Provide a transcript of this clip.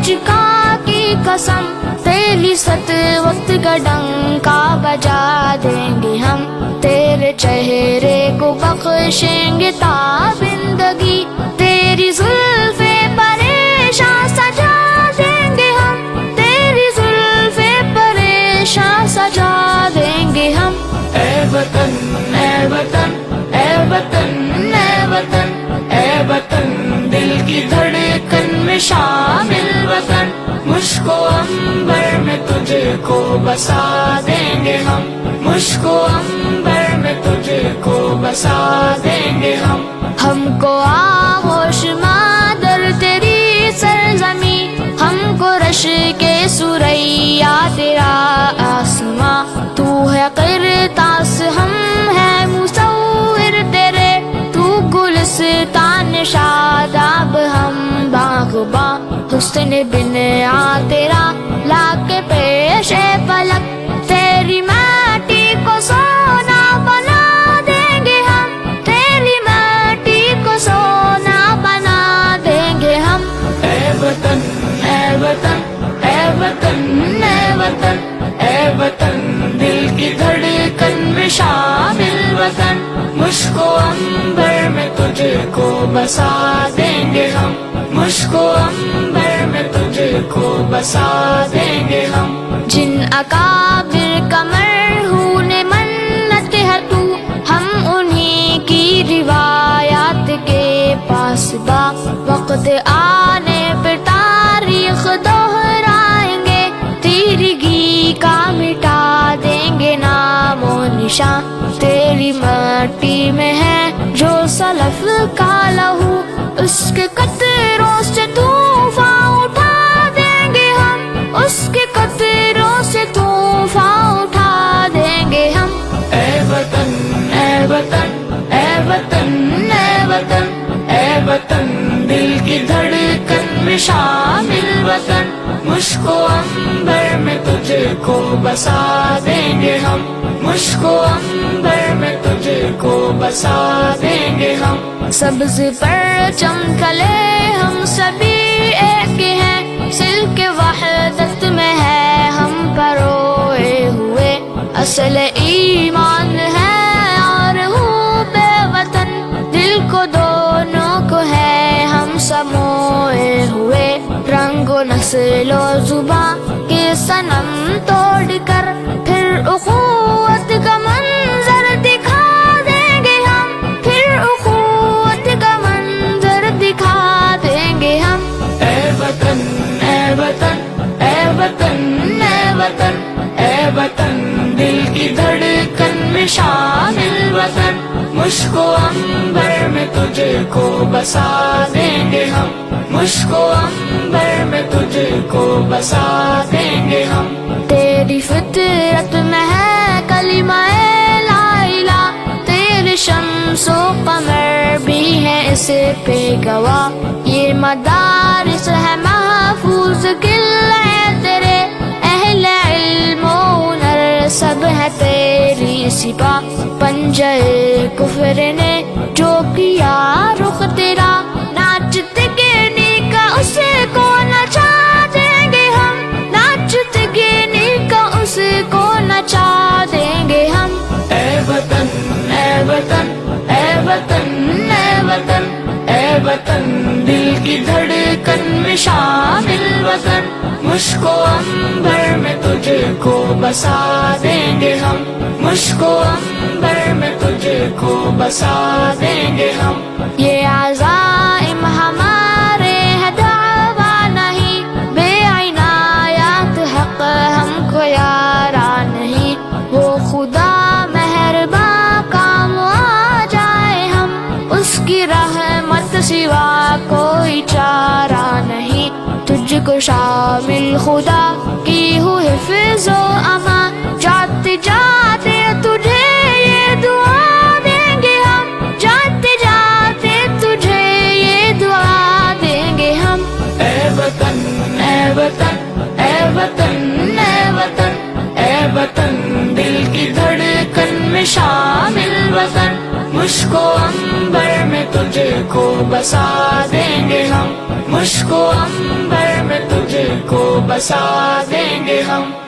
چکا کی قسم، تیری 7 وقت کا ڈنکا بجا دیں گے ہم، تیرے چہرے کو بخشیں گے تابندگی، تیری زلف پریشاں سجا دیں گے ہم، تیری زلف پریشاں سجا دیں گے ہم۔ اے وطن اے وطن اے وطن اے وطن اے وطن، دل کی دھڑکن میں شامل وطن، مشک و عنبر میں تجھ کو بسا دیں گے ہم، مشک و عنبر میں تجھ کو بسا دیں گے ہم کو آغوش مادر تیری سرزمی، ہم کو رش کے سریا تیرا آسماں، تو ہے قرطاس ہم ہے مصور تیرے، تو گلستان شاداب ہم باغباں، حسن بنیا تیرا لا کے پیش فلک، تیری مٹی کو سونا بنا دیں گے ہم، تیری مٹی کو سونا بنا دیں گے ہم۔ اے وطن اے وطن اے وطن اے وطن اے وطن، دل کی دھڑکن میں شامل وطن، مشک و عنبر میں تجھ کو بسا دیں گے ہم، مشک و عنبر میں تجھ کو بسا دیں گے ہم۔ جن اکابر کا مرہون منت ہے تو، ہم انہی کی روایات کے پاس با، وقت آنے پہ تاریخ دوہرائیں گے، تیرگی کا مٹا دیں گے نام و نشان، تیری مٹی میں ہے جو سلف کا لہو، اس کے قطروں سے طوفان اٹھا دیں گے ہم، اس کے قطروں سے طوفان اٹھا دیں گے ہم۔ اے وطن اے وطن اے وطن اے وطن اے وطن، دل کی دھڑکن میں شامل وطن، مشک و عنبر میں تجھ کو بسا دیں گے ہم، مشک و عنبر میں تجھ کو بسا دیں گے ہم۔ سبز پرچم تلے ہم سبھی ایک ہیں، سلک وحدت میں ہے ہم پروئے ہوئے، اصل ایمان ہے اور حب وطن، دل کو دونوں کو ہے ہم سموئے ہوئے، رنگ و نسل و زباں کے صنم توڑ کر پھر اخوت کا منظر دکھا دیں گے ہم، پھر اخوت کا منظر دکھا دیں گے ہم۔ اے وطن اے وطن اے وطن اے وطن اے وطن، دل کی دھڑکن میں شامل وطن، مشک و عنبر میں تجھ کو بسا دیں گے ہم، مشک و عنبر میں تجھ کو بسا دیں گے ہم۔ تیری فطرت میں ہے کلمہ لا الہ، تیرے شمس و قمر بھی ہے اس پہ گواہ، یہ مدارس ہے محفوظ قلعے تیرے، اہل علم و ہنر سب ہے تیری سپاہ، پنجہ کفر نے جو کیا رخ تیرا، ناچتے گینے کا اسے کو نچا دیں گے ہم، ناچتے گینے کا اسے کو نچا دیں گے ہم۔ اے وطن اے وطن اے وطن اے وطن اے وطن، دل کی دھڑکن میں شامل وطن، مشک و عنبر میں تجھ کو بسا دیں گے ہم، مشک و عنبر میں تجھ کو بسا دیں گے ہم۔ یہ عزائم ہمارے ہے دعویٰ نہیں، بے عنایات حق ہم کو یارا نہیں، وہ خدا مہرباں کام آ جائے ہم، اس کی رحمت سوا کوئی چارہ نہیں، تجھ کو شامل خدا کی ہو حفظ و امان، جاتے جاتے تجھے یہ دعا دیں گے ہم، جاتے جاتے تجھے یہ دعا دیں گے ہم۔ اے وطن اے وطن اے وطن اے وطن اے وطن، دل کی دھڑکن میں شامل وطن، مشک و عنبر میں تجھ کو بسا دیں گے ہم، مشک و عنبر میں تجھ کو بسا دیں گے ہم.